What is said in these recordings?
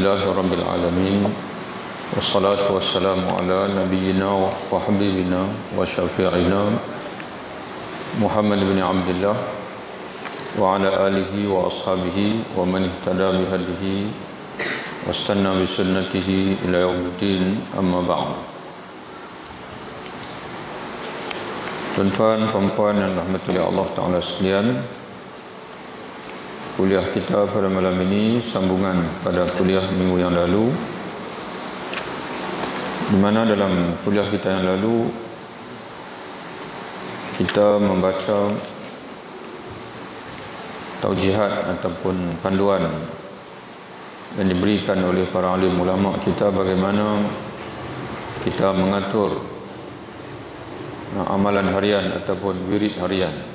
Alhamdulillahirabbil alamin. Wassalatu wassalamu ala nabiyyina wa habibina wa syafi'ina Muhammad bin Abdullah wa ala alihi wa ashabihi wa man ihtada bihadihi wastanna bi sunnatihi ila yaumiddin, amma ba'd. Tuan-tuan, puan-puan yang dirahmati Allah Ta'ala sekalian, kuliah kita pada malam ini sambungan pada kuliah minggu yang lalu, di mana dalam kuliah kita yang lalu kita membaca taujihat ataupun panduan yang diberikan oleh para alim ulama kita bagaimana kita mengatur amalan harian ataupun wirid harian,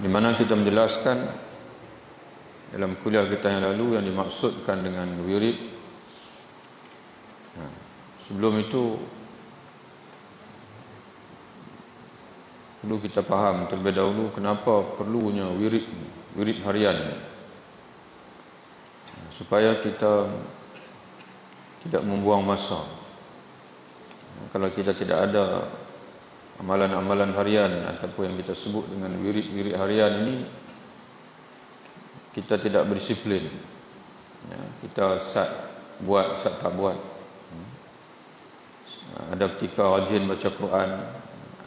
di mana kita menjelaskan dalam kuliah kita yang lalu yang dimaksudkan dengan wirid. Sebelum itu perlu kita faham terlebih dahulu kenapa perlunya wirid harian, supaya kita tidak membuang masa. Kalau kita tidak ada amalan-amalan harian ataupun yang kita sebut dengan wirid harian ini, kita tidak berdisiplin. Kita sat buat, sat tak buat. Ada ketika rajin baca Quran,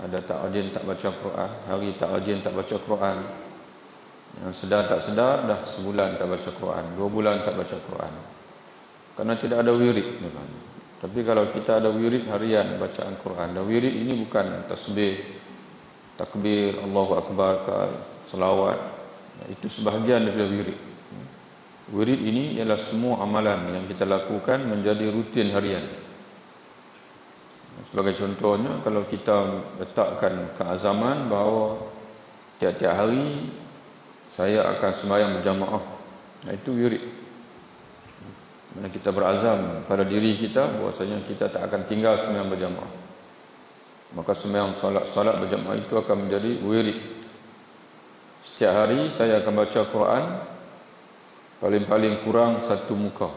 ada tak rajin tak baca Quran, hari tak rajin tak baca Quran. Yang sedar tak sedar dah sebulan tak baca Quran, 2 bulan tak baca Quran, kerana tidak ada wirid. Tapi kalau kita ada wirid harian bacaan Quran, dan wirid ini bukan tasbih, takbir, Allahu Akbar, selawat, itu sebahagian daripada wirid. Wirid ini ialah semua amalan yang kita lakukan menjadi rutin harian. Sebagai contohnya, kalau kita letakkan keazaman bahawa tiap-tiap hari saya akan sembahyang berjamaah, itu wirid. Mana kita berazam pada diri kita bahwasanya kita tak akan tinggal sembahyang berjamaah, maka sembahyang salat berjamaah itu akan menjadi wirid. Setiap hari saya akan baca Quran paling-paling kurang 1 muka.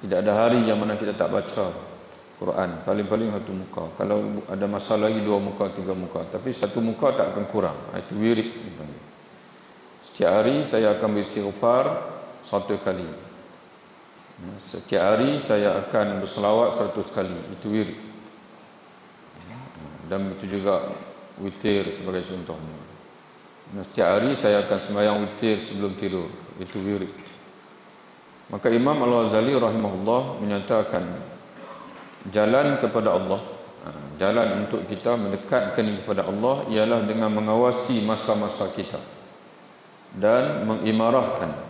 Tidak ada hari yang mana kita tak baca Quran paling-paling 1 muka. Kalau ada masa lagi 2 muka, 3 muka, tapi 1 muka tak akan kurang. Itu wirid. Setiap hari saya akan beristighfar 1 kali. Setiap hari saya akan berselawat 100 kali. Itu wirid. Dan itu juga witir sebagai contohnya. Setiap hari saya akan sembahyang witir sebelum tidur. Itu wirid. Maka Imam Al-Ghazali rahimahullah menyatakan jalan kepada Allah, jalan untuk kita mendekatkan kepada Allah ialah dengan mengawasi masa-masa kita dan mengimarahkan.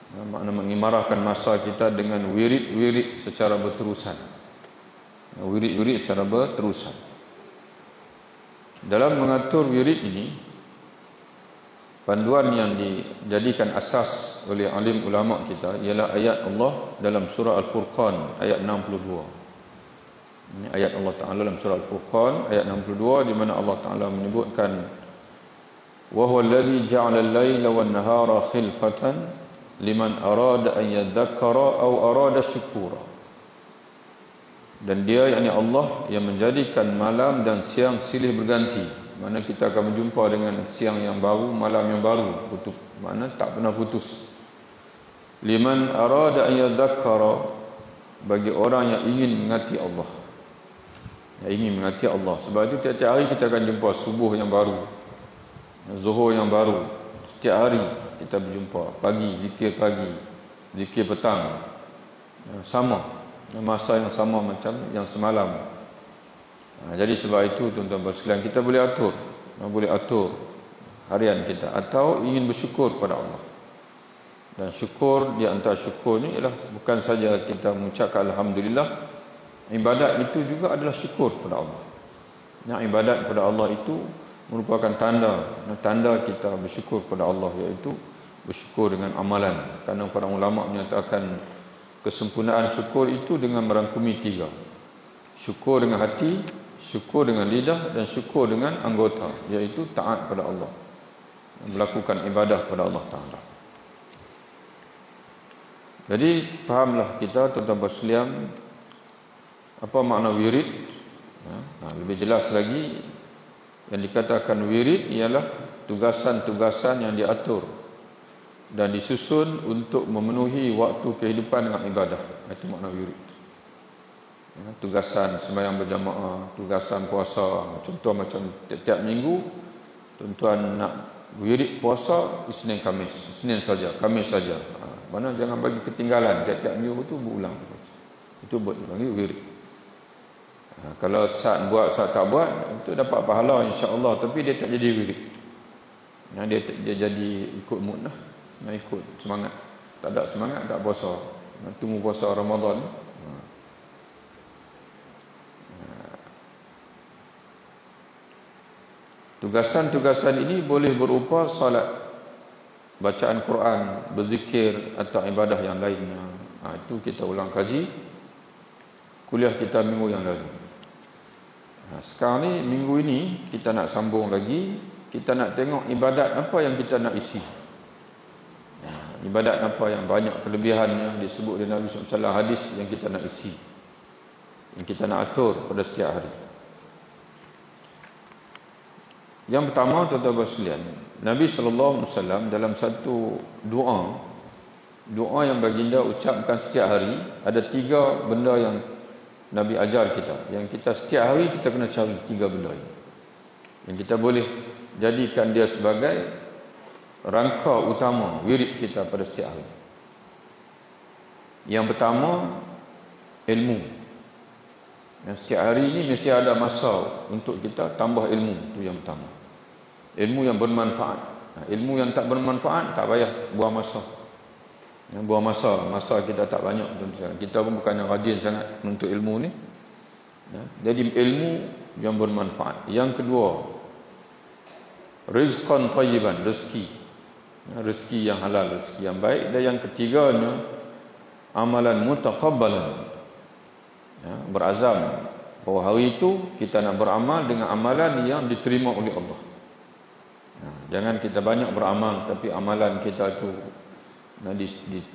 Makna mengimarahkan masa kita dengan wirid-wirid secara berterusan. Wirid-wirid secara berterusan. Dalam mengatur wirid ini, panduan yang dijadikan asas oleh alim ulama kita ialah ayat Allah dalam surah Al-Furqan ayat 62. Ini ayat Allah Ta'ala dalam surah Al-Furqan ayat 62, di mana Allah Ta'ala menyebutkan wa huwa alladhi ja'ala al-laila wan-nahara khilfatan liman arada an yadhakkara aw arada syukura. Dan dia, yakni Allah, yang menjadikan malam dan siang silih berganti. Mana kita akan berjumpa dengan siang yang baru, malam yang baru, mana tak pernah putus. Liman arada an yadhakkara, bagi orang yang ingin mengasihi Allah, yang ingin mengasihi Allah. Sebab itu tiap-tiap hari kita akan jumpa subuh yang baru, zuhur yang baru. Setiap hari kita berjumpa, pagi zikir petang, sama masa yang sama macam yang semalam. Jadi sebab itu tuan-tuan sekalian, kita boleh atur harian kita, atau ingin bersyukur kepada Allah. Dan syukur, di antara syukur ni ialah bukan saja kita mengucapkan alhamdulillah, ibadat itu juga adalah syukur kepada Allah. Yang ibadat kepada Allah itu merupakan tanda kita bersyukur kepada Allah, iaitu bersyukur dengan amalan. Kerana para ulama menyatakan kesempurnaan syukur itu dengan merangkumi 3. Syukur dengan hati, syukur dengan lidah, dan syukur dengan anggota, iaitu taat kepada Allah, melakukan ibadah kepada Allah Ta'ala. Jadi fahamlah kita tuan-tuan sekalian apa makna wirid. Lebih jelas lagi, yang dikatakan wirid ialah tugasan-tugasan yang diatur dan disusun untuk memenuhi waktu kehidupan dengan ibadah. Itu makna wirid. Tugasan sembahyang berjamaah, tugasan puasa. Contoh macam tiap-tiap minggu tuan-tuan nak wirid puasa Isnin Khamis, Isnin saja, Khamis saja. Mana jangan bagi ketinggalan, tiap-tiap minggu tu berulang. Itu dipanggil wirid. Kalau saat buat, saat tak buat, itu dapat pahala insya-Allah, tapi dia tak jadi wirid. Dia jadi ikut mood lah. Ikut semangat. Tak ada semangat tak puasa. Tunggu puasa Ramadan. Tugasan-tugasan ini boleh berupa salat, bacaan Quran, berzikir atau ibadah yang lainnya. Itu kita ulang kaji kuliah kita minggu yang lalu. Sekarang ni, minggu ini kita nak sambung lagi. Kita nak tengok ibadat apa yang kita nak isi. Ibadat apa yang banyak kelebihannya disebut oleh Nabi SAW, hadis yang kita nak isi, yang kita nak atur pada setiap hari. Yang pertama, tuan-tuan sekalian, Nabi SAW dalam satu doa yang baginda ucapkan setiap hari, ada 3 benda yang Nabi ajar kita, yang kita setiap hari kita kena cari 3 benda ini, yang kita boleh jadikan dia sebagai rangka utama wirid kita pada setiap hari. Yang pertama, ilmu. Yang setiap hari ini mesti ada masa untuk kita tambah ilmu. Itu yang pertama, ilmu yang bermanfaat. Ilmu yang tak bermanfaat tak payah buang masa. Buang masa kita tak banyak. Kita pun bukannya rajin sangat menuntut ilmu ni. Jadi ilmu yang bermanfaat. Yang kedua, rizqan tayyiban, rezeki yang halal, rezeki yang baik. Dan yang ketiganya, amalan mutaqabbalan. Berazam bahawa hari itu kita nak beramal dengan amalan yang diterima oleh Allah. Jangan kita banyak beramal tapi amalan kita tu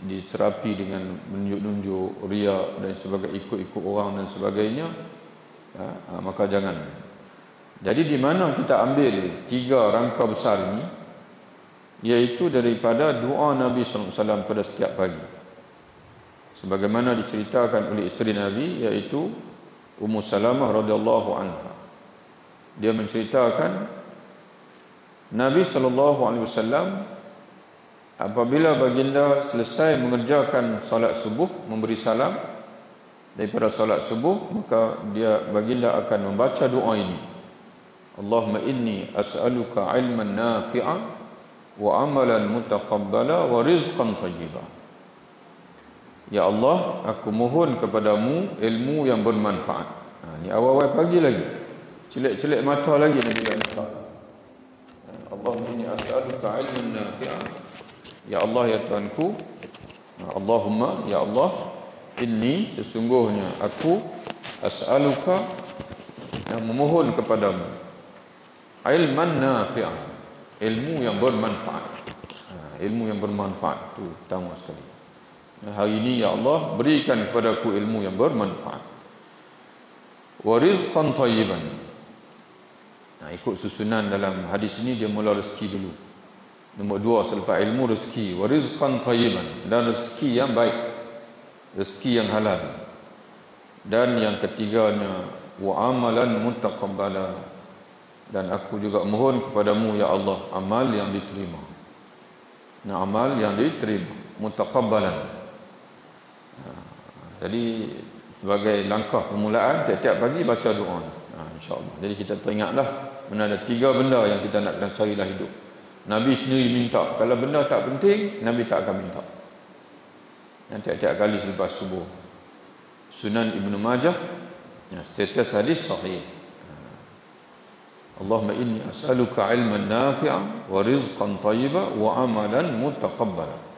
diserapi dengan menunjuk-nunjuk, riak dan sebagainya, ikut-ikut orang dan sebagainya. Maka jangan. Jadi di mana kita ambil 3 rangka besar ini, iaitu daripada doa Nabi SAW pada setiap pagi, sebagaimana diceritakan oleh isteri Nabi, iaitu Ummu Salamah radhiyallahu anha. Dia menceritakan Nabi SAW apabila baginda selesai mengerjakan solat subuh, memberi salam daripada solat subuh, maka baginda akan membaca doa ini. Allahumma inni as'aluka ilman nafi'an wa amalan mutaqabbala wa rizqan thayyiban. Ya Allah, aku mohon kepadamu ilmu yang bermanfaat. Ini awal-awal pagi lagi, celek-celek mata lagi Nabi minta. Allahumma inni as'aluka ilman nafi'an. Ya Allah, ya Tuhanku. Allahumma, ya Allah, inni, sesungguhnya aku, as'aluka, yang memohon kepadamu, ilman nafi'an, ilmu yang bermanfaat. Ilmu yang bermanfaat itu utama sekali. Hari ini ya Allah, berikan kepadaku ilmu yang bermanfaat. Wa rizqan thayyiban. Ikut susunan dalam hadis ini, dia mula rezeki dulu. Nombor 2 selepas ilmu, rezeki. Wa rizqan thayyiban, dan rezeki yang baik, rezeki yang halal. Dan yang ketiganya, wa amalan mutaqabbala, dan aku juga mohon kepadamu ya Allah, amal yang diterima. Amal yang diterima, mutaqabbalan. Jadi sebagai langkah permulaan, tiap-tiap pagi baca doa, insya-Allah. Jadi kita teringatlah, mana ada 3 benda yang kita nak kena carilah hidup. Nabi sendiri minta. Kalau benda tak penting, Nabi tak akan minta. Tiap-tiap kali selepas subuh. Sunan Ibnu Majah, status hadis sahih. Allahumma inni as'aluka ilman nafi'an wa rizqan thayyiban wa amalan mutaqabbala.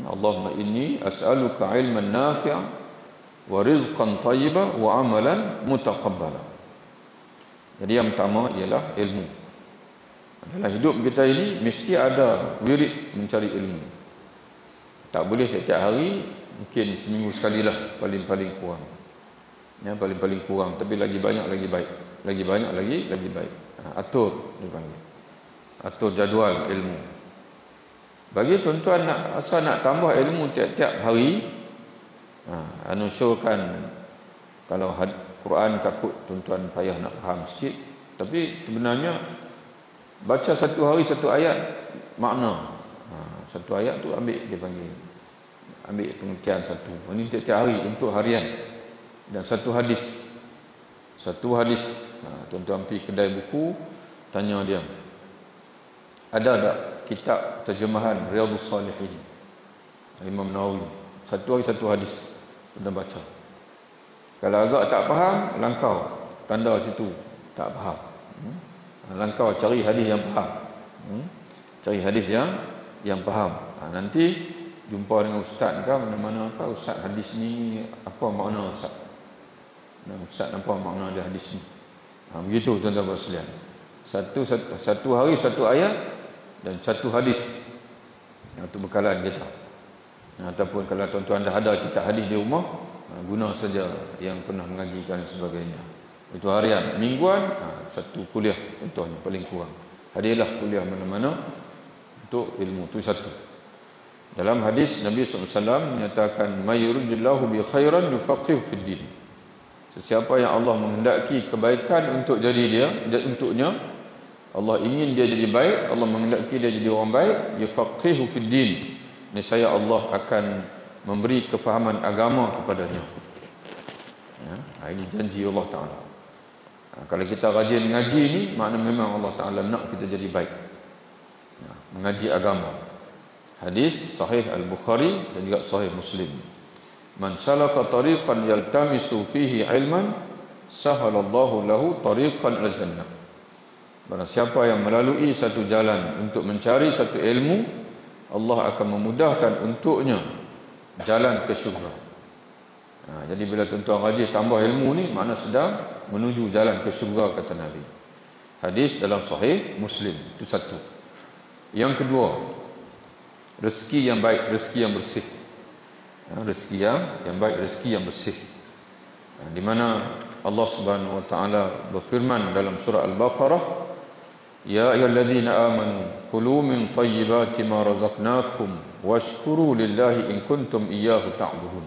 Allahumma inni as'aluka ilman nafi'an wa rizqan thayyiban wa amalan mutaqabbala. Jadi yang pertama ialah ilmu. Dalam hidup kita ini mesti ada wirid mencari ilmu. Tak boleh tiap-tiap hari, mungkin seminggu sekali lah paling-paling kurang. Ya, paling-paling kurang, tapi lagi banyak lagi baik. Lagi banyak lagi baik. Atur dipanggil. Atur jadual ilmu. Bagi tuan-tuan nak tambah ilmu tiap-tiap hari, usulkan kalau Quran takut tuan-tuan payah nak faham sikit, tapi sebenarnya baca satu hari satu ayat makna. Satu ayat tu ambil pengertian satu. Ini tiap-tiap hari untuk harian. Dan satu hadis. Tuan-tuan pergi kedai buku, tanya dia, ada tak kitab terjemahan Riyadhus Salihin Imam Nawawi, satu hari satu hadis sudah baca. Kalau agak tak faham, langkau tanda situ tak faham. Langkau cari hadis yang faham. Cari hadis yang faham. Nanti jumpa dengan ustaz ke mana-mana ke, ustaz hadis ni apa makna ustaz? Dan ustaz apa makna dia hadis ni? Begitu tuan-tuan sekalian. Satu hari satu ayat dan satu hadis. Itu bekalan kita. Ataupun kalau tuan-tuan dah ada kitab hadis di rumah, guna saja yang pernah mengajikan dan sebagainya. Itu harian, mingguan, satu kuliah contohnya paling kurang. Hadirlah kuliah mana-mana untuk ilmu, itu satu. Dalam hadis Nabi SAW menyatakan, "May yuridillahu bi khairan yufaqihu fid din." Sesiapa yang Allah menghendaki kebaikan untuk untuknya, Allah ingin dia jadi baik, Allah menghendaki dia jadi orang baik, yufaqihu fid din. Nescaya Allah akan memberi kefahaman agama kepadanya. Ini janji Allah Ta'ala. Kalau kita rajin ngaji ni, makna memang Allah Ta'ala nak kita jadi baik. Mengaji agama. Hadis sahih Al-Bukhari dan juga sahih Muslim. Man salaka tariqan yaltamisu fihi ilman, sahalallahu lahu tariqan al-jannah. Barang siapa yang melalui satu jalan untuk mencari satu ilmu, Allah akan memudahkan untuknya jalan ke syurga. Jadi bila tuan-tuan rajin tambah ilmu ni, makna sedang menuju jalan ke syurga, kata Nabi. Hadis dalam sahih Muslim. Itu satu. Yang kedua, rezeki yang baik, rezeki yang bersih. Rezeki yang baik, rezeki yang bersih. Di mana Allah Subhanahu wa taala berfirman dalam surah Al-Baqarah, "Ya ayyuhalladzina amanu kulu min thayyibati ma razaqnakum washkuru lillahi in kuntum iyyahu ta'budun."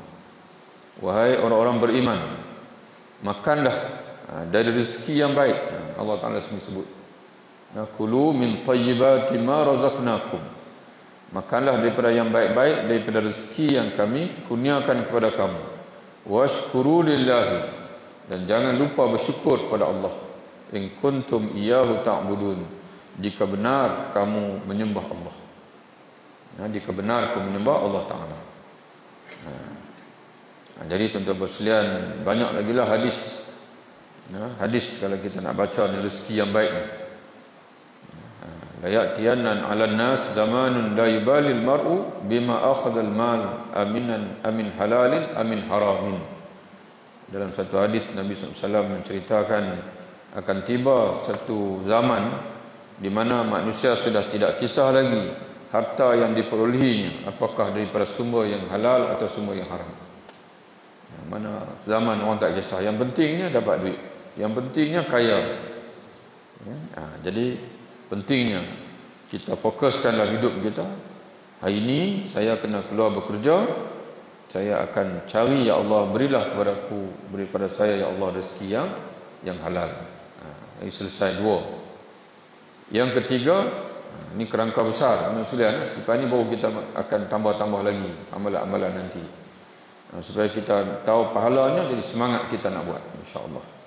Wahai orang-orang beriman, makanlah dari rezeki yang baik. Allah Taala sebut, "Kulu min thayyibati ma razaqnakum." Makanlah daripada yang baik-baik, daripada rezeki yang kami kurniakan kepada kamu. Washkuru lillahi, dan jangan lupa bersyukur kepada Allah. In kuntum iyyahu ta'budun, jika benar kamu menyembah Allah. Jika benar kamu menyembah Allah Ta'ala. Jadi tuan-tuan sekalian, banyak lagi lah hadis. Hadis kalau kita nak baca ni rezeki yang baik ni. La ya'tiyanna 'alan nas zamanun la yubali al-mar'u bima akhadha al-mal aminan amin halalin amin haramin. Dalam satu hadis Nabi SAW menceritakan akan tiba satu zaman di mana manusia sudah tidak kisah lagi harta yang diperolehinya apakah daripada sumber yang halal atau sumber yang haram. Mana zaman orang tak kisah, yang pentingnya dapat duit, yang pentingnya kaya. Jadi pentingnya kita fokuskanlah hidup kita. Hari ini saya kena keluar bekerja, saya akan cari, ya Allah berilah kepadaku, beri pada saya ya Allah rezeki yang halal. Ini selesai dua. Yang ketiga, ini kerangka besar maksudnya, supaya ini baru kita akan tambah-tambah lagi amalan-amalan nanti, supaya kita tahu pahalanya, jadi semangat kita nak buat insya-Allah.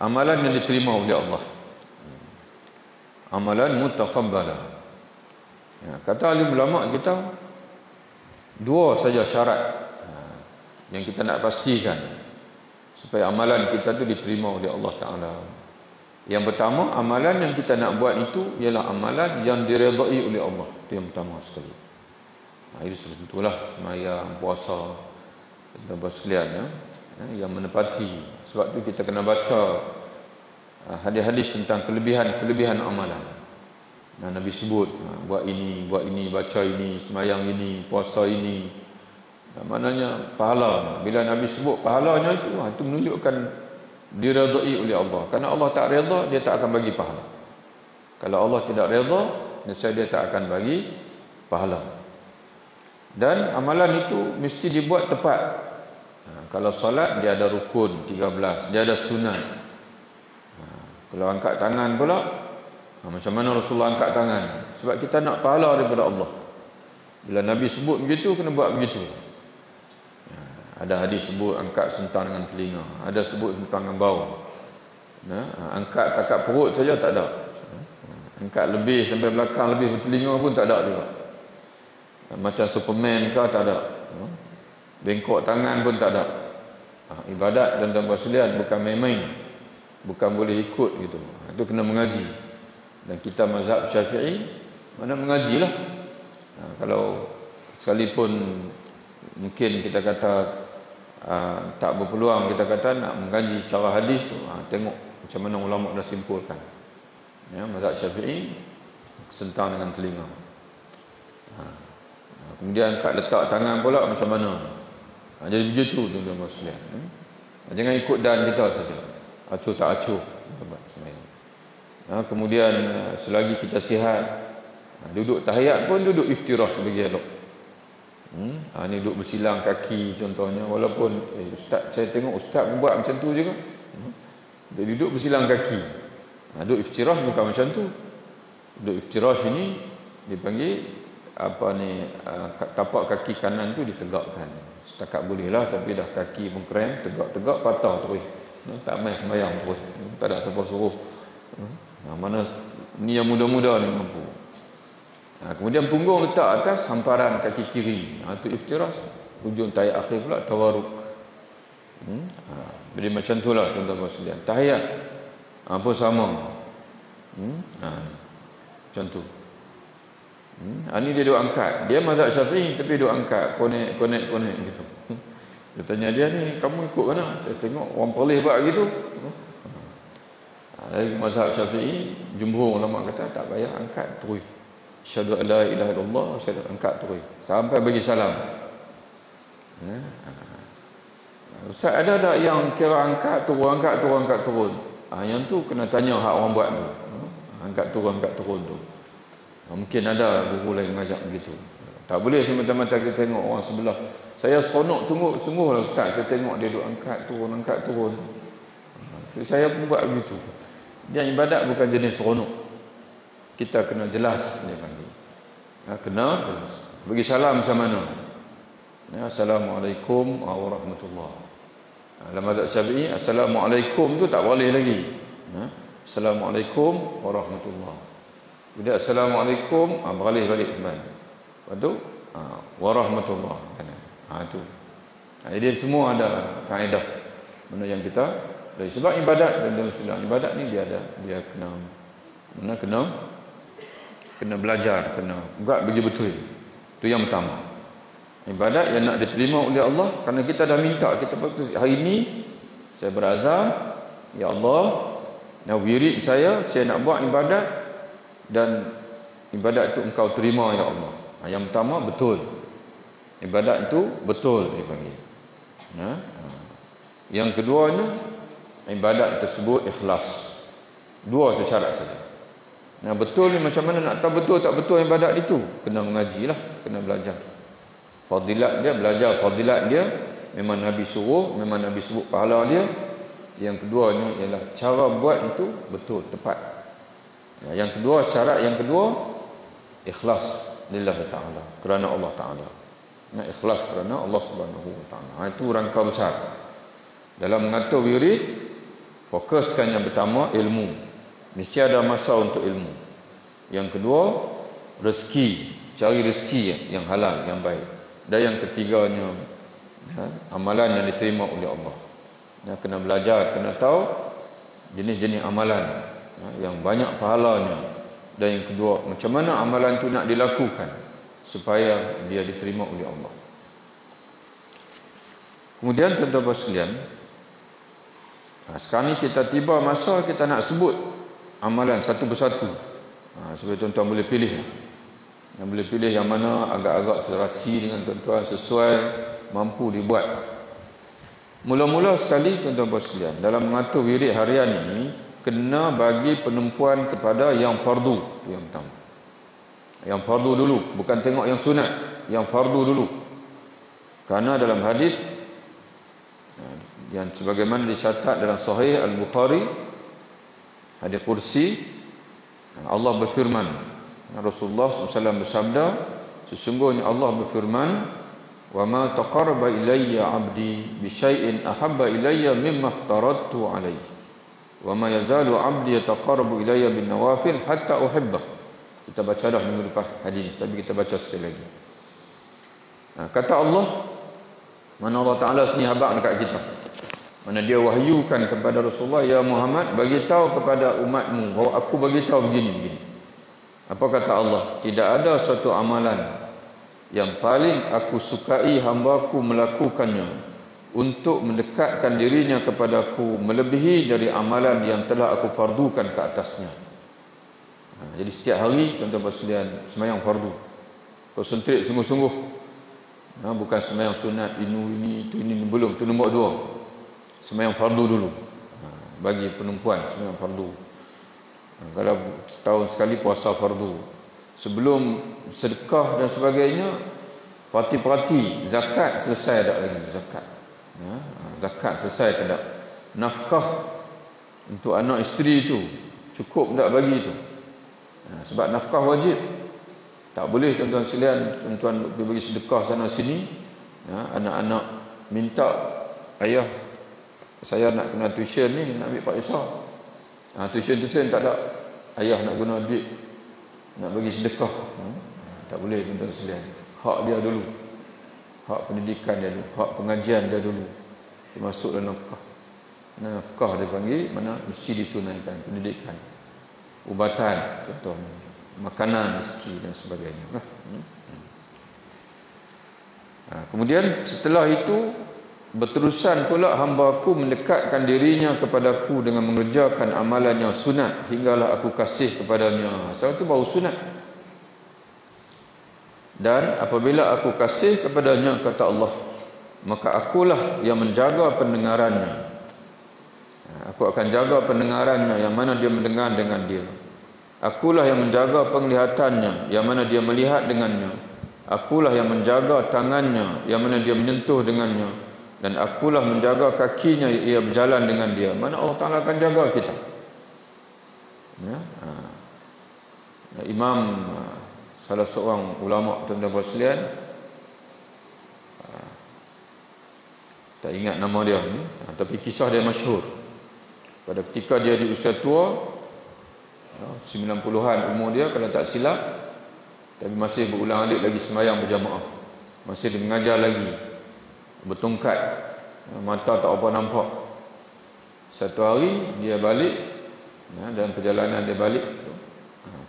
Amalan yang diterima oleh Allah, amalan mutaqabbalah. Kata alim ulama kita, dua saja syarat yang kita nak pastikan supaya amalan kita tu diterima oleh Allah Ta'ala. Yang pertama, amalan yang kita nak buat itu ialah amalan yang diredai oleh Allah. Itu yang pertama sekali. Itu tentulah sembahyang, puasa, dan sekalian yang menepati. Sebab tu kita kena baca hadis-hadis tentang kelebihan-kelebihan amalan. Nah, Nabi sebut buat ini, baca ini, semayang ini, puasa ini. Maknanya pahala. Bila Nabi sebut pahalanya itu menunjukkan diredai oleh Allah. Karena Allah tak redha, dia tak akan bagi pahala. Kalau Allah tidak redha, nescaya dia tak akan bagi pahala. Dan amalan itu mesti dibuat tepat. Kalau solat dia ada rukun 13, dia ada sunat. Kalau angkat tangan pula, macam mana Rasulullah angkat tangan? Sebab kita nak pahala daripada Allah. Bila Nabi sebut begitu, kena buat begitu. Ada hadis sebut angkat sentan dengan telinga, ada sebut sentan dengan bau. Angkat takat perut saja tak ada. Angkat lebih sampai belakang, lebih bertelinga pun tak ada juga. Macam Superman ke tak ada. Bengkok tangan pun tak ada. Ibadat dan tanpa sekalian bukan main-main. Bukan boleh ikut gitu. Itu kena mengaji. Dan kita mazhab Syafi'i, mana mengajilah. Kalau sekalipun mungkin kita kata tak berpeluang, kita kata nak mengaji cara hadis tu, tengok macam mana ulama dah simpulkan. Ya, mazhab Syafi'i sentan dengan telinga. Kemudian kat letak tangan pula macam mana. Jadi begitu tuan-tuan sekalian. Jangan ikut dan kita saja. Acuh tak acuh. Kemudian selagi kita sihat, duduk tahiyat pun duduk iftirah sebagai elok. Ni duduk bersilang kaki contohnya. Walaupun ustaz, saya tengok ustaz pun buat macam tu juga. Duduk bersilang kaki. Duduk iftirah bukan macam tu. Duduk iftirah sini dipanggil tapak kaki kanan tu ditegakkan. Setakat bolehlah, tapi dah kaki pun keren, tegak-tegak patah terus. Tak main sembahyang terus. Tak ada siapa suruh. Mana ni yang muda-muda ni mampu. Kemudian punggung letak atas hamparan kaki kiri. Itu iftiras. Hujung tahiyat akhir pula tawaruk. Jadi macam itulah tuan-tuan sekalian. Tahiyat pun sama. Macam tu. Ini dia duk angkat. Dia mazhab Syafi'i tapi duk angkat. Konek gitu. Dia tanya dia ni, kamu ikut mana? Saya tengok orang Perlis buat gitu. Dari mazhab Syafi'i, jumhur ulama kata tak payah angkat terus. Asyhadu an la ilaha illallah, asyhadu angkat terus sampai bagi salam. Ustaz ada tak yang kira angkat turun? Yang tu kena tanya hak orang buat tu. Angkat turun tu. Mungkin ada guru lain mengajar begitu. Tak boleh semata-mata kita tengok orang sebelah. Saya seronok tunggu sungguhlah ustaz, saya tengok dia duk angkat turun. Saya pun buat begitu. Dia ibadat bukan jenis seronok. Kita kena jelas dia panggil. Kena jelas. Bagi salam macam mana? Assalamualaikum warahmatullahi. Dalam mazhab Syafi'i, assalamualaikum tu tak boleh lagi. Assalamualaikum warahmatullahi. Bila assalamualaikum, balik teman. Lepas tu warahmatullahi. Itu. Jadi semua ada kaedah mana yang kita sebab ibadat dan dalam sedang ibadat ni dia kena belajar, kena buat bagi betul. Itu yang pertama. Ibadat yang nak diterima oleh Allah kerana kita dah minta, kita hari ini saya berazam, ya Allah, wirid saya nak buat ibadat dan ibadat itu engkau terima ya Allah. Yang pertama betul. Ibadat itu betul dipanggil. Yang keduanya ibadat tersebut ikhlas. Dua tu syarat saja. Betul ni macam mana nak tahu betul tak betul ibadat itu? Kena mengajilah, kena belajar. Fadilat dia, belajar fadilat dia, memang Nabi suruh, memang Nabi sebut pahala dia. Yang keduanya ialah cara buat itu betul, tepat. Yang kedua, syarat yang kedua ikhlas lillahi ta'ala, kerana Allah Ta'ala. Ikhlas kerana Allah Subhanahu wa ta'ala. Itu rangka besar. Dalam mengatur wirid, fokuskan yang pertama ilmu. Mesti ada masa untuk ilmu. Yang kedua, rezeki, cari rezeki yang halal, yang baik. Dan yang ketiganya, amalan yang diterima oleh Allah. Kena belajar, kena tahu jenis-jenis amalan yang banyak pahalanya. Dan yang kedua, macam mana amalan itu nak dilakukan supaya dia diterima oleh Allah. Kemudian tuan-tuan sekalian, sekarang ni kita tiba masa kita nak sebut amalan satu persatu. Supaya tuan-tuan boleh pilih. Yang boleh pilih yang mana agak-agak serasi dengan tuan-tuan, sesuai, mampu dibuat. Mula-mula sekali tuan-tuan sekalian, dalam mengatur wirid harian ini, kena bagi penumpuan kepada yang fardu. Itu yang pertama. Yang fardu dulu, bukan tengok yang sunat, yang fardu dulu. Karena dalam hadis yang sebagaimana dicatat dalam Sahih Al-Bukhari, hadis kursi, Allah berfirman, Rasulullah SAW bersabda, sesungguhnya Allah berfirman, wa ma taqarraba ilayya 'abdi bi syai'in ahabba ilayya mimma aftaradtu 'alayhi wa ma yazalu 'abdi yataqarrabu ilayya bin nawafil hatta uhibbah. Kita baca dah minggu lepas hadis ni, tapi kita baca sekali lagi. Kata Allah, mana Allah Ta'ala sini habaq dekat kita, mana dia wahyukan kepada Rasulullah, ya Muhammad, bagi tahu kepada umatmu bahawa aku bagi tahu begini. Apa kata Allah? Tidak ada suatu amalan yang paling aku sukai hamba-Ku melakukannya untuk mendekatkan dirinya kepadaku melebihi dari amalan yang telah aku fardukan ke atasnya. Jadi setiap hari tuan-tuan sekalian sembahyang fardu, konsentrate sungguh-sungguh. Bukan sembahyang sunat ini belum, itu nombor 2. Sembahyang fardu dulu. Bagi penumpuan sembahyang fardu. Kalau setahun sekali puasa fardu. Sebelum sedekah dan sebagainya, parti-parti zakat selesai tak lagi zakat. Zakat selesai tak tak. Nafkah untuk anak isteri itu cukup tak bagi itu. Sebab nafkah wajib. Tak boleh tuan-tuan sekalian, tuan-tuan bagi sedekah sana sini, anak-anak minta, ayah saya nak kena tuition ni, nak ambil Pak Isa. Tuition tak ada, ayah nak guna duit, nak bagi sedekah. Tak boleh tuan-tuan sekalian. Hak dia dulu, hak pendidikan dia dulu, hak pengajian dia dulu, termasuk dalam nafkah. Nafkah dia panggil, mana mesti ditunaikan. Pendidikan, ubatan, contohnya, makanan, rezeki dan sebagainya. Kemudian setelah itu, berterusan pula hamba-Ku mendekatkan dirinya kepadaku dengan mengerjakan amalan yang sunat hinggalah aku kasih kepadanya. Sebab itu baru sunat. Dan apabila aku kasih kepadanya, kata Allah, maka akulah yang menjaga pendengarannya. Aku akan jaga pendengarannya yang mana dia mendengar dengan dia. Akulah yang menjaga penglihatannya yang mana dia melihat dengannya. Akulah yang menjaga tangannya yang mana dia menyentuh dengannya. Dan akulah menjaga kakinya ia berjalan dengan dia. Mana Allah Ta'ala akan jaga kita. Imam, salah seorang ulama tuan-tuan sekalian, tak ingat nama dia ni, tapi kisah dia masyhur. Pada ketika dia di usia tua, 90-an umur dia kalau tak silap, tapi masih berulang-alik lagi sembahyang berjamaah, masih dia mengajar lagi, bertongkat, mata tak apa nampak. Satu hari dia balik, dalam perjalanan dia balik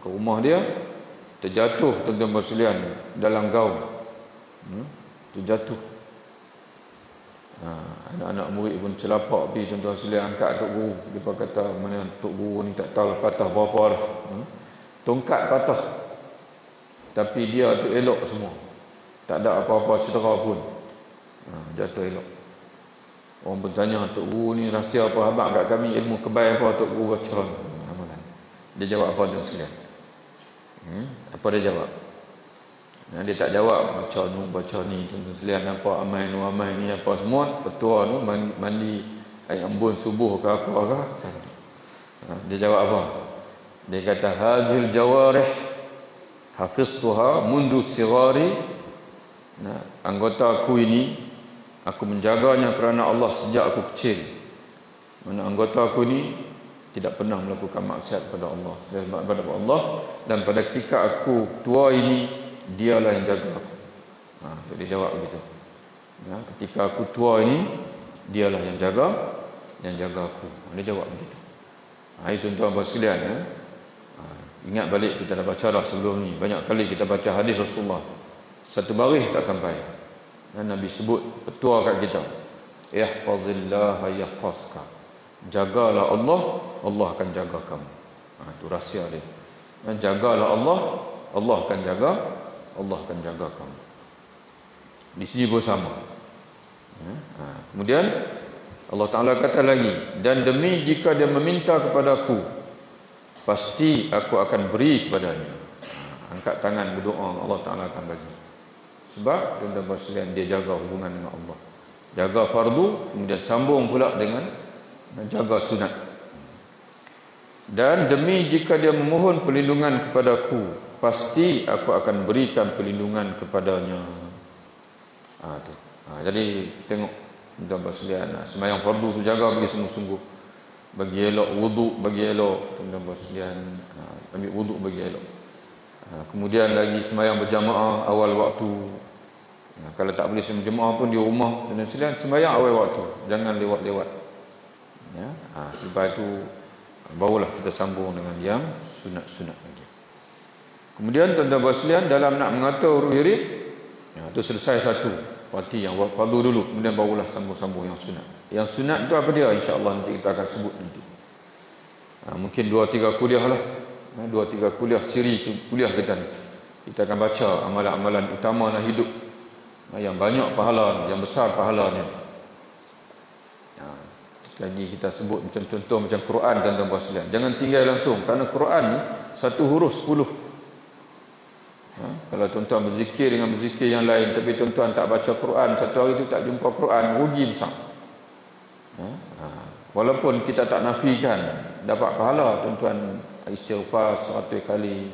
ke rumah dia, terjatuh tuan-tuan sekalian dalam gaung, terjatuh. Anak-anak murid pun celapak pergi tuan-tuan sekalian, angkat Tok Guru. Dia kata, mana Tok Guru ni tak tahu patah berapa dah. Tongkat patah, tapi dia tu elok semua, tak ada apa-apa cedera pun. Jatuh elok. Orang pun tanya, Tok Guru ni rahsia apa habaq kat kami, ilmu kebal apa Tok Guru baca? Dia jawab apa tuan sekalian? Apa dia jawab? Dia tak jawab baca ni tuan-tuan sekalian, apa amai ni apa semua. Petua tu mandi air embun subuh ke apa ke. Dia jawab apa? Dia kata, hazil jawarih hafiztuha mundu sirari. Anggota aku ini aku menjaganya kerana Allah sejak aku kecil. Mana anggota aku ni tidak pernah melakukan maksiat kepada Allah, kepada Allah, dan pada ketika aku tua ini dialah yang jaga aku. Dia jawab begitu. Ketika aku tua ini dialah yang jaga aku. Dia jawab begitu. Itu tuan-tuan sekalian, ingat balik kita dah baca dah sebelum ni. Banyak kali kita baca hadis Rasulullah, satu baris tak sampai, dan Nabi sebut petua kat kita, ihfazillah yahfazka. Jagalah Allah, Allah akan jaga kamu. Itu rahsia dia. Jagalah Allah, Allah akan jaga, Allah akan jaga kamu. Di sini bersama. Kemudian Allah Ta'ala kata lagi, dan demi jika dia meminta kepadaku, pasti aku akan beri kepadanya. Angkat tangan berdoa, Allah Ta'ala akan bagi. Sebab tuan-tuan sekalian, dia jaga hubungan dengan Allah. Jaga fardu, kemudian sambung pula dengan jaga sunat. Dan demi jika dia memohon perlindungan kepadaku, pasti aku akan berikan perlindungan kepadanya. Jadi tengok tuan-tuan sekalian, sembahyang fardu tu jaga bagi sungguh-sungguh, bagi elok wuduk, bagi elok tuan-tuan sekalian, ambil wuduk bagi elok. Kemudian lagi sembahyang berjamaah awal waktu. Kalau tak boleh sembahyang berjamaah pun di rumah tuan-tuan sekalian, sembahyang awal waktu, jangan lewat-lewat. Sebab itu barulah kita sambung dengan yang sunat-sunat lagi. Kemudian tuan-tuan sekalian, dalam nak mengatur wirid, itu selesai satu parti yang fardu dulu, kemudian barulah sambung-sambung yang sunat. Yang sunat itu apa dia? InsyaAllah nanti kita akan sebut nanti. Mungkin 2-3 kuliah lah. 2-3 kuliah siri kuliah kita akan baca amalan-amalan utama dalam hidup yang banyak pahala, yang besar pahalanya. Lagi kita sebut macam contoh macam Quran dan tuan-tuan sekalian. Jangan tinggal langsung, kerana Quran ni satu huruf 10. Kalau tuan-tuan berzikir dengan berzikir yang lain, tapi tuan-tuan tak baca Quran, satu hari tu tak jumpa Quran, rugi besar. Walaupun kita tak nafikan dapat pahala, tuan-tuan istighfar 100 kali,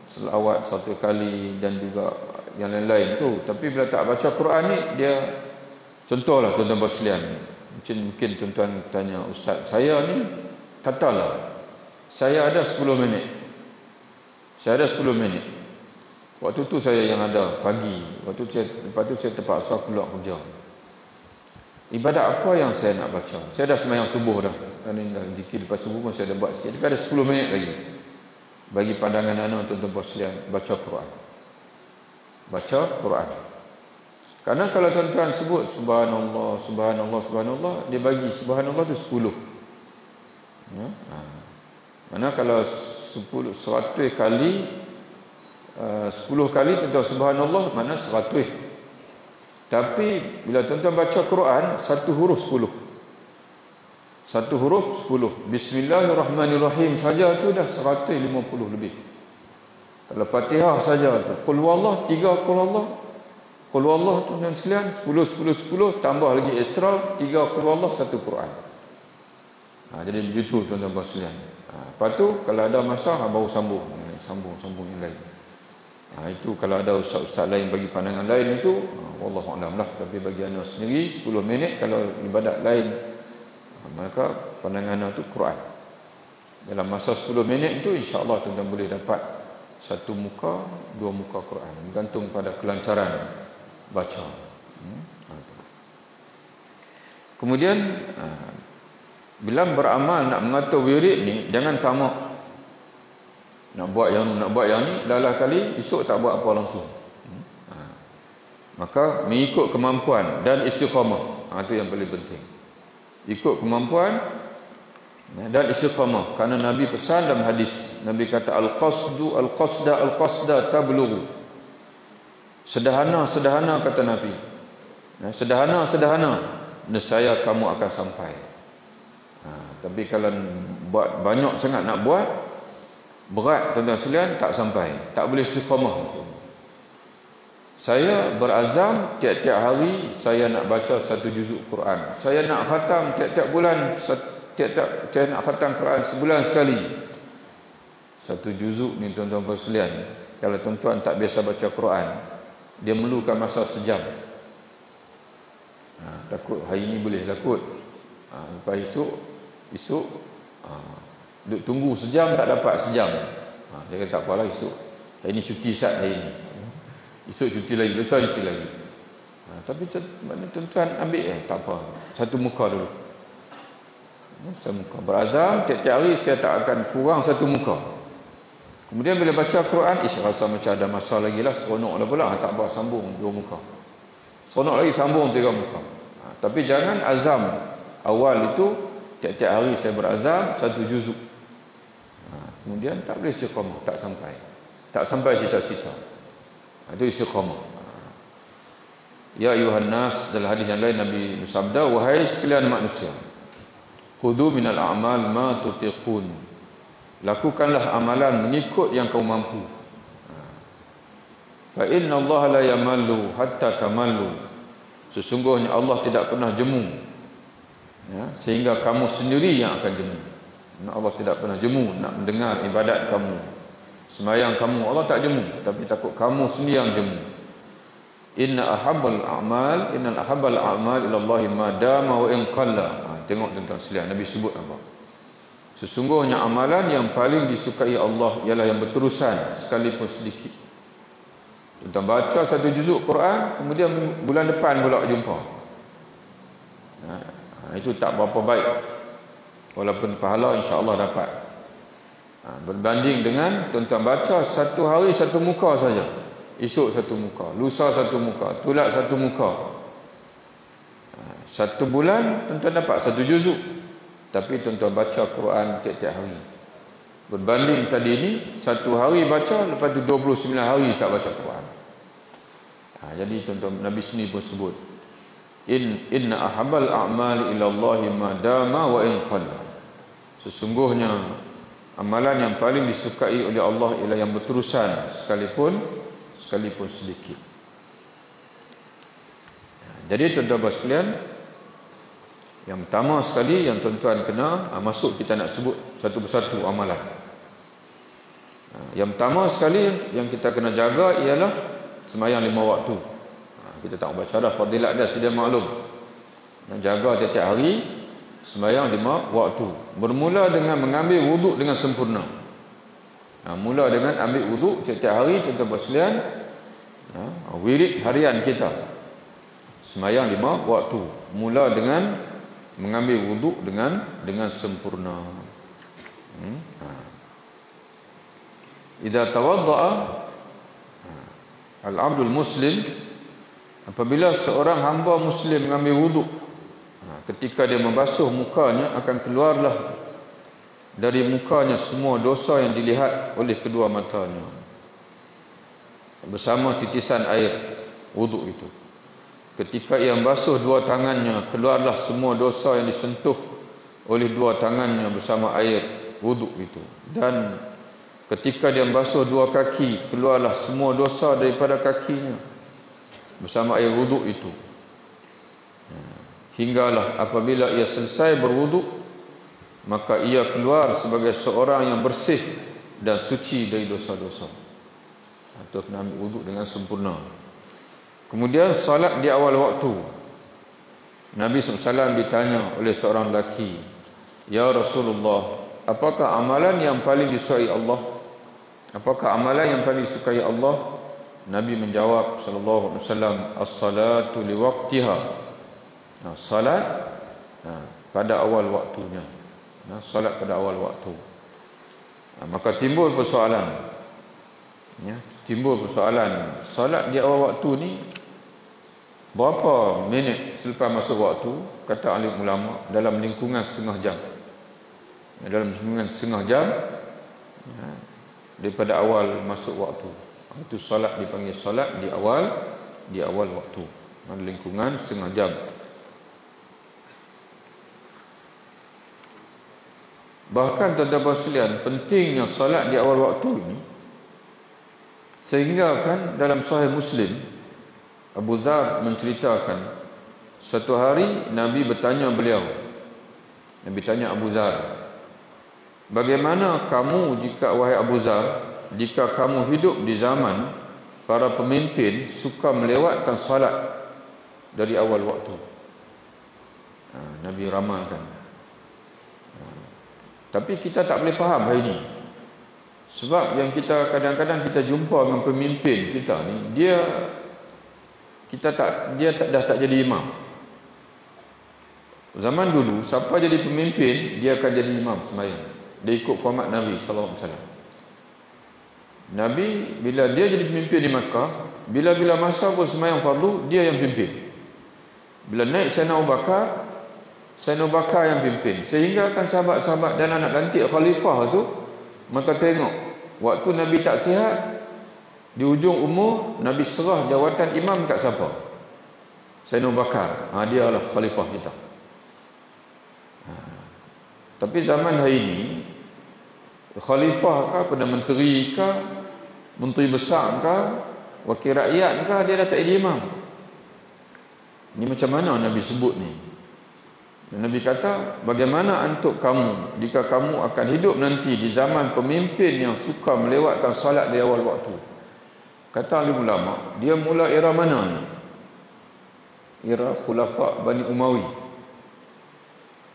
selawat 100 kali dan juga yang lain-lain tu, tapi bila tak baca Quran ni, dia contohlah tuan-tuan sekalian, mungkin tuan-tuan tanya, ustaz, saya ni katalah saya ada 10 minit. Saya ada 10 minit. Waktu tu saya yang ada pagi. Lepas tu saya terpaksa keluar kerja. Ibadat apa yang saya nak baca? Saya dah sembahyang subuh dah. Dan zikir lepas subuh pun saya dah buat sikit. Tapi ada 10 minit lagi. Bagi pandangan anak tuan-tuan sekalian, baca Quran. Baca Quran. Karena kalau tuan-tuan sebut subhanallah, subhanallah, subhanallah, dia bagi subhanallah tu 10. Mana kalau 100 kali 10 kali tuan-tuan subhanallah, mana 100. Tapi bila tuan-tuan baca Quran, satu huruf 10. Satu huruf 10. Bismillahirrahmanirrahim saja tu dah 150 lebih. Kalau Fatihah saja tu, qul huwallah 3 qul huwallah. Qul huwallah tuan-tuan sekalian, 10 10 10 tambah lagi ekstra 3 qul huwallah, satu Quran. Jadi begitu tuan-tuan sekalian. Lepas tu kalau ada masa baru sambung yang lain. Itu kalau ada ustaz-ustaz lain bagi pandangan lain itu, wallahu a'lam lah. Tapi bagi anak sendiri 10 minit, kalau ibadat lain maka pandangan anak itu Quran. Dalam masa 10 minit itu insya-Allah tuan-tuan boleh dapat 1 muka, 2 muka Quran, bergantung pada kelancaran baca. Kemudian bila beramal nak mengatur wirid ni, jangan tamak. Nak buat yang ni, lalah kali esok tak buat apa langsung. Maka mengikut kemampuan dan istiqamah. Itu yang paling penting. Ikut kemampuan dan istiqamah. Karena Nabi pesan dalam hadis, Nabi kata al-qasda tablughu. Sederhana kata Nabi. Sederhana nescaya kamu akan sampai. Tapi kalau buat banyak sangat nak buat, berat tuan-tuan sekalian, tak sampai, tak boleh istiqamah. Saya berazam tiap-tiap hari saya nak baca 1 juzuk Quran. Saya nak khatam tiap-tiap bulan, saya nak khatam Quran sebulan sekali. 1 juzuk ni tuan-tuan sekalian, kalau tuan-tuan tak biasa baca Quran, dia memerlukan masa sejam. Takut hari ni boleh takut. Lepas esok duduk tunggu sejam tak dapat sejam. Dia kata tak apalah, esok hari ni cuti sat hari ni. Esok cuti lagi, besok cuti lagi. Tapi mana tuan-tuan ambil tak apa. 1 muka dulu. 1 muka. Berazam tiap-tiap hari saya tak akan kurang 1 muka. Kemudian bila baca Quran, rasa macam ada masa lagi lah, seronok dah pula. Tak apa, sambung 2 muka. Seronok lagi, sambung 3 muka. Tapi jangan azam awal itu tiap-tiap hari saya berazam 1 juzuk. kemudian tak boleh istiqamah, tak sampai cita-cita. Itu istiqamah. Ya ayuhan nas, dalam hadis yang lain Nabi bersabda, wahai sekalian manusia, khudhu minal a'mal ma tutiqun, lakukanlah amalan mengikut yang kau mampu. Fa inna Allah la yamallu hatta tamallu, sesungguhnya Allah tidak pernah jemu, ya, sehingga kamu sendiri yang akan jemu. Allah tidak pernah jemu nak mendengar ibadat kamu, sembahyang kamu, Allah tak jemu, tapi takut kamu sendiri yang jemu. Innal ahabbal a'mal ila Allah ma dama wa in qalla. Tengok tentang sekalian, Nabi sebut apa? Sesungguhnya amalan yang paling disukai Allah ialah yang berterusan sekalipun sedikit. Kita baca satu juzuk Quran, kemudian bulan depan pula jumpa. Itu tak berapa baik, walaupun pahala insya-Allah dapat. Berbanding dengan tuan-tuan baca satu hari satu muka saja, esok satu muka, lusa satu muka, tulak satu muka. Satu bulan tuan-tuan dapat satu juzuk, tapi tuan-tuan baca Quran tiap-tiap hari. Berbanding tadi ni satu hari baca, lepas tu 29 hari tak baca Quran. Jadi tuan-tuan, Nabi sendiri pun sebut, inna ahabbal a'mal ila Allah ma dama wa in qalla. Sesungguhnya amalan yang paling disukai oleh Allah ialah yang berterusan sekalipun sedikit. Jadi tuan-tuan sekalian, yang pertama sekali yang tuan-tuan kena masuk, kita nak sebut satu persatu amalan. Yang pertama sekali yang kita kena jaga ialah sembahyang 5 waktu. Kita tak baca dah fadilat dia, sedia maklum. Nak jaga tiap-tiap hari sembahyang 5 waktu. Bermula dengan mengambil wuduk dengan sempurna. Mula dengan ambil wuduk tiap-tiap hari, tuan-tuan sekalian. Wirid harian kita sembahyang 5 waktu. Mula dengan mengambil wuduk dengan sempurna. Idza tawaddaa al-'abdul muslim, apabila seorang hamba muslim mengambil wuduk, ketika dia membasuh mukanya, akan keluarlah dari mukanya semua dosa yang dilihat oleh kedua matanya, bersama titisan air wuduk itu. Ketika ia membasuh dua tangannya, keluarlah semua dosa yang disentuh oleh dua tangannya bersama air wuduk itu. Dan ketika dia membasuh dua kaki, keluarlah semua dosa daripada kakinya bersama air wuduk itu. Hinggalah apabila ia selesai berwuduk, maka ia keluar sebagai seorang yang bersih dan suci dari dosa-dosa. Atau kena ambil wuduk dengan sempurna. Kemudian salat di awal waktu. Nabi SAW ditanya oleh seorang lelaki, ya Rasulullah, apakah amalan yang paling disukai Allah? Apakah amalan yang paling disukai Allah? Nabi menjawab sallallahu alaihi wasallam, as-salatu liwaqtiha. Salat pada awal waktunya. Salat pada awal waktu. Maka timbul persoalan. Salat di awal waktu ni berapa minit selepas masuk waktu? Kata alim ulama, dalam lingkungan setengah jam. Dalam lingkungan setengah jam daripada awal masuk waktu. Itu solat dipanggil solat di awal waktu. Lingkungan setengah jam. Bahkan tuan-tuan sekalian, pentingnya solat di awal waktu ini, sehingga kan dalam Sahih Muslim, Abu Dzar menceritakan, satu hari Nabi bertanya beliau. Nabi tanya Abu Dzar, bagaimana kamu wahai Abu Dzar, jika kamu hidup di zaman para pemimpin suka melewatkan salat dari awal waktu? Nabi ramalkan. Tapi kita tak boleh faham hari ini. Sebab yang kita kadang-kadang kita jumpa dengan pemimpin kita ni, dia dah tak jadi imam. Zaman dulu siapa jadi pemimpin, dia akan jadi imam sembahyang. Dia ikut format Nabi sallallahu alaihi wasallam. Nabi bila dia jadi pemimpin di Makkah, bila-bila masa pun sembahyang fardu, dia yang pimpin. Bila naik Sayyidina Abu Bakar yang pimpin. Sehingga kan sahabat-sahabat dan anak lantik khalifah tu, Maka tengok, waktu Nabi tak sihat, di ujung umur Nabi serah jawatan imam kat siapa? Sayyidina Abu Bakar. Dia adalah khalifah kita. Tapi zaman hari ini, khalifah kah, Perdana Menteri kah, Menteri besar kah, wakil rakyat kah, dia dah tak jadi imam. Ini macam mana Nabi sebut ni? Dan Nabi kata, bagaimana untuk kamu jika kamu akan hidup nanti di zaman pemimpin yang suka melewatkan salat di awal waktu? Kata alim ulama, dia mula era mana ni? Era Khulafa Bani Umawi.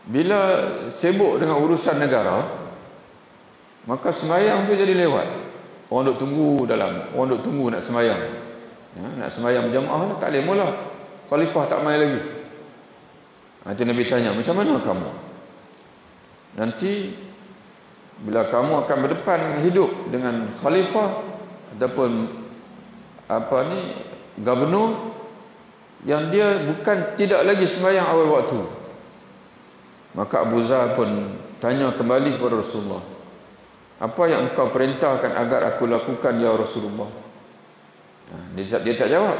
Bila sibuk dengan urusan negara, maka sembahyang tu jadi lewat. Orang duk tunggu orang duk tunggu nak sembahyang. Nak sembahyang berjamaah tak boleh mula. Khalifah tak mai lagi. Nanti Nabi tanya, macam mana kamu? Nanti bila kamu akan berdepan hidup dengan khalifah ataupun gubernur yang dia bukan tidak lagi sembahyang awal waktu. Maka Abu Zar pun tanya kembali kepada Rasulullah, apa yang engkau perintahkan agar aku lakukan ya Rasulullah? Dia tak jawab.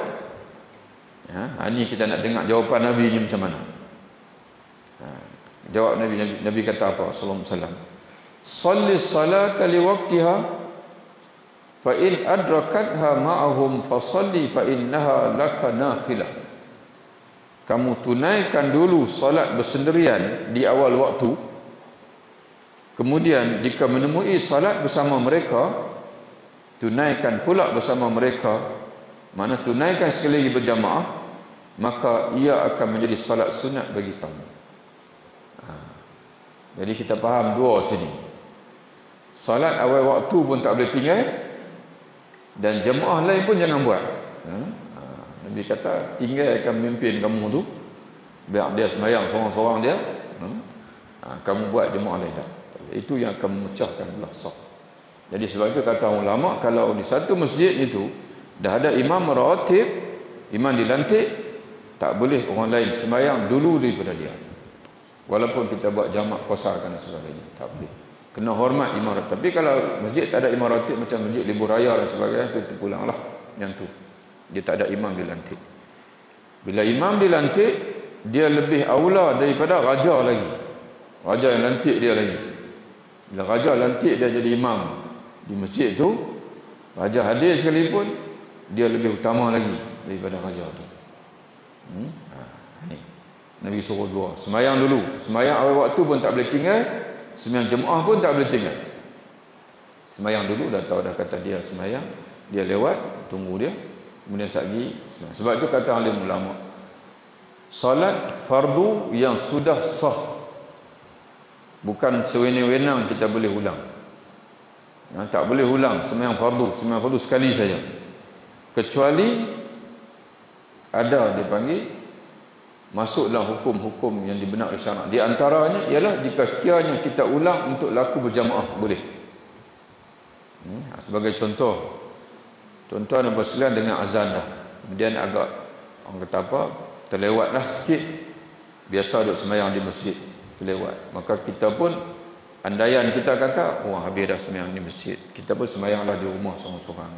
Ini kita nak dengar jawapan Nabi ni macam mana. Jawab Nabi kata apa sallallahu alaihi wasallam? Salli salata li waqtiha fa in adrakatha ma'ahum fa salli fa innaha laka nafilah. Kamu tunaikan dulu solat bersendirian di awal waktu. Kemudian jika menemui solat bersama mereka, tunaikan pula bersama mereka. Mana tunaikan sekali lagi berjamaah, maka ia akan menjadi solat sunat bagi kamu. Jadi kita faham dua sini. Solat awal waktu pun tak boleh tinggal, dan jemaah lain pun jangan buat. Nabi kata, tinggalkan pemimpin kamu tu, biar dia sembahyang seorang-seorang dia, kamu buat jemaah lain tak. Itu yang akan memecahkan belah saf. Jadi sebab itu kata ulama, kalau di satu masjid itu dah ada imam rawatib, imam dilantik, tak boleh orang lain sembahyang dulu daripada dia. Walaupun kita buat jamak kosakan dan sebagainya, tak boleh. Kena hormat imam ratib. Tapi kalau masjid tak ada imam ratib, macam masjid libur raya dan sebagainya, itu terpulanglah yang tu. Dia tak ada imam dilantik. Bila imam dilantik, dia lebih aula daripada raja lagi. Raja yang lantik dia lagi. Bila raja lantik dia jadi imam di masjid tu, raja hadir sekalipun, dia lebih utama lagi daripada raja tu. Ni Nabi suruh dua. Sembahyang dulu. Sembahyang awal waktu pun tak boleh tinggal. Sembahyang jemaah pun tak boleh tinggal. Sembahyang dulu, dah tahu dah kata dia sembahyang, dia lewat, tunggu dia, kemudian lagi. Sebab itu kata alim ulama, salat fardu yang sudah sah, bukan sewenang-wenang kita boleh ulang. Tak boleh ulang sembahyang fardu sekali saja. Kecuali ada dipanggil masuk dalam hukum-hukum yang dibenak oleh syarak. Di antaranya ialah jika sekiranya kita ulang untuk laku berjamaah, boleh. Sebagai contoh nombor 9 dengan azan dah, kemudian agak orang kata apa, terlewatlah sikit, biasa duduk sembahyang di masjid, terlewat, maka kita pun andaian kita kata, habis dah sembahyang di masjid, kita pun sembahyanglah di rumah seorang-seorang.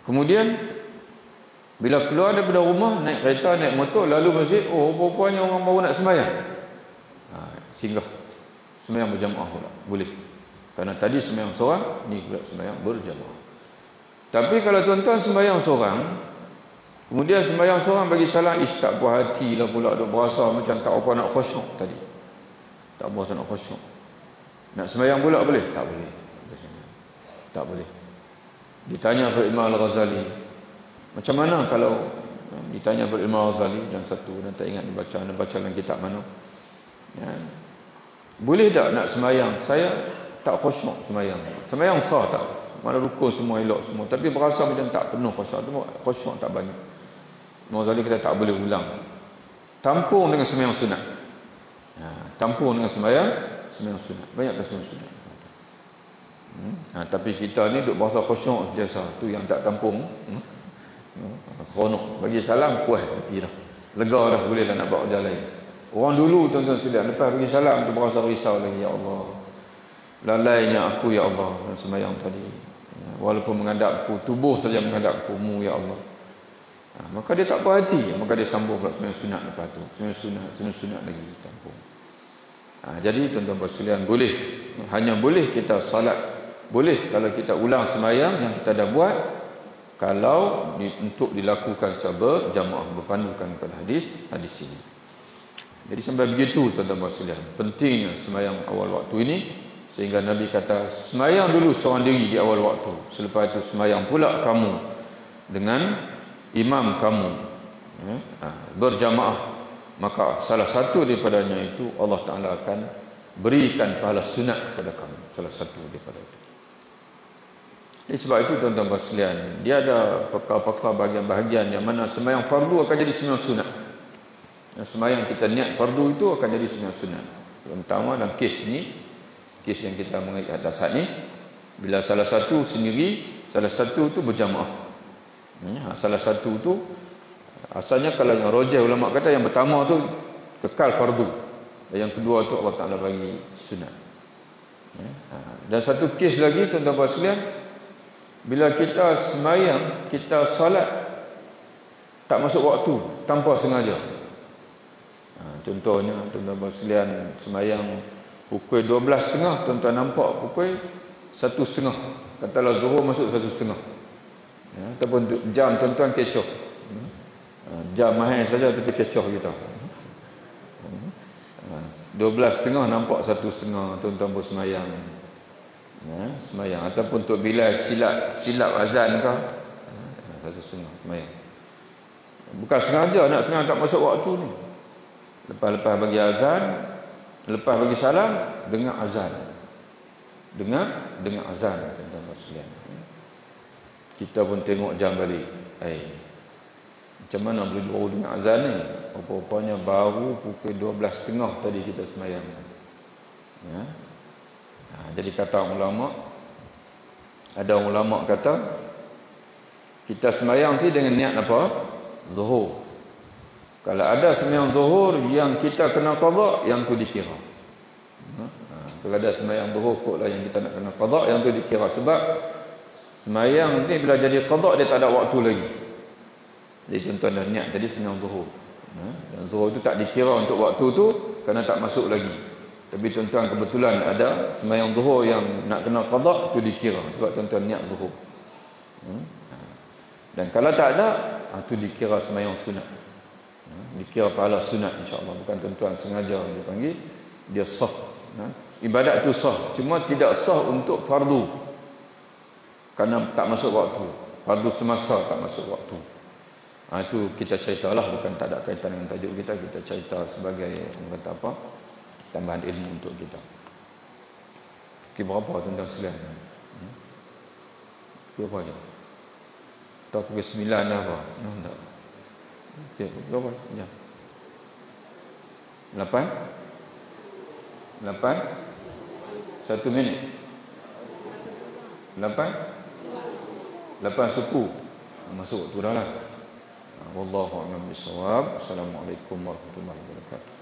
Kemudian bila keluar daripada rumah, naik kereta, naik motor, lalu masjid, rupanya orang baru nak sembahyang, singgah sembahyang berjamaah pula, boleh. Kerana tadi sembahyang seorang, ni pula sembahyang berjamaah. Tapi kalau tuan-tuan sembahyang seorang, kemudian sembahyang seorang bagi salah ish, tak puas hati lah pula, duk berasa macam tak apa nak khusyuk tadi, tak berasa nak khusyuk, nak sembahyang pula boleh? Tak boleh. Tak boleh. Ditanya kepada Imam Al-Ghazali, macam mana kalau ditanya kepada Imam Al-Ghazali, dan satu dan tak ingat dibaca dalam kitab mana, boleh tak nak sembahyang, saya tak khusyuk sembahyang sah tak, mana rukun semua elok semua, tapi berasa macam tak penuh khusyuk tak banyak. Imam Ghazali kata tak boleh ulang, tampung dengan sembahyang sunat. Tampung dengan sembahyang sunat, banyakkan sembahyang sunat. Tapi kita ni duk berasa khusyuk biasa, tu yang tak tampung. Seronok bagi salam, puas hati dah, lega dah, boleh dah nak buat kerja lain. Orang dulu tuan-tuan sedang lepas bagi salam tu berasa risau lagi, ya Allah, lalainya aku ya Allah dalam sembahyang tadi. Walaupun menghadapku, tubuh saja menghadapku-Mu ya Allah. Maka dia tak puas hati, maka dia sambung pula sembahyang sunat lepas tu. Sembahyang sunat lagi campur. Jadi tuan-tuan sekalian, boleh, hanya boleh kita salat, boleh kalau kita ulang sembahyang yang kita dah buat, kalau untuk dilakukan secara berjamaah, berpandukan kepada hadis ini. Jadi sampai begitu tuan-tuan sekalian, pentingnya sembahyang awal waktu ini, sehingga Nabi kata sembahyang dulu seorang diri di awal waktu, selepas itu sembahyang pula kamu dengan imam kamu berjamaah, maka salah satu daripadanya itu Allah Ta'ala akan berikan pahala sunat kepada kamu, salah satu daripada itu. Jadi sebab itu tuan-tuan sekalian, dia ada perkara-perkara bahagian-bahagian yang mana sembahyang fardu akan jadi sembahyang sunat. Sembahyang kita niat fardu itu akan jadi sembahyang sunat. Yang pertama dalam kes ini, kes yang kita mengaji atas ni, bila salah satu sendiri, salah satu tu berjamaah. Salah satu tu asalnya, kalau yang rajih ulama kata yang pertama tu kekal fardu, dan yang kedua tu Allah Ta'ala bagi sunat. Dan satu kes lagi tuan-tuan sekalian, bila kita sembahyang, kita salat tak masuk waktu tanpa sengaja. Contohnya tuan-tuan sekalian, sembahyang pukul 12.30, tuan-tuan nampak pukul 1.30, katalah zuhur masuk 1.30, ataupun jam tuan-tuan kecoh, jam mahal saja tapi kecoh kita. 12.30 nampak 1.30, tuan-tuan pun sembahyang. Sembahyang ataupun untuk bila silap azan ke, 1.30 sembahyang. Bukan sengaja nak sembahyang tak masuk waktu ni. Lepas bagi azan, lepas bagi salam, dengar azan. Dengar azan, tuan-tuan sekalian. Kita pun tengok jam balik. Macam mana boleh baru dengar azan ni? Rupanya baru pukul 12.30 tadi kita sembahyang. Jadi kata ulama, ada ulama kata kita sembahyang tu dengan niat apa? Zuhur. Kalau ada sembahyang zuhur yang kita kena qada, yang tu dikira. Kalau ada sembahyang zuhur kot lah yang kita nak kena qada, yang tu dikira. Sebab sembahyang ni bila jadi qada dia tak ada waktu lagi. Jadi tuan-tuan dah niat tadi sembahyang zuhur. Dan zuhur tu tak dikira untuk waktu tu kerana tak masuk lagi. Tapi tuan-tuan kebetulan ada sembahyang zuhur yang nak kena qada, tu dikira sebab tuan-tuan niat zuhur. Dan kalau tak ada, tu dikira sembahyang sunat. Dikira pahala sunat insya-Allah, bukan tuan-tuan sengaja dia panggil, dia sah. Ibadat tu sah, cuma tidak sah untuk fardu. Kerana tak masuk waktu. Fardu semasa tak masuk waktu. Itu kita ceritalah, bukan tak ada kaitan dengan tajuk kita, kita cerita sebagai kata apa? Tambahan ilmu untuk kita. Berapa tuan-tuan sekalian? Berapa je? Tak pukul 9 dah apa? Tak. Okey, berapa? Ya. 8? 1 minit. 8 suku. Masuk waktu dah lah. Wallahu a'lam bishawab. Assalamualaikum warahmatullahi wabarakatuh.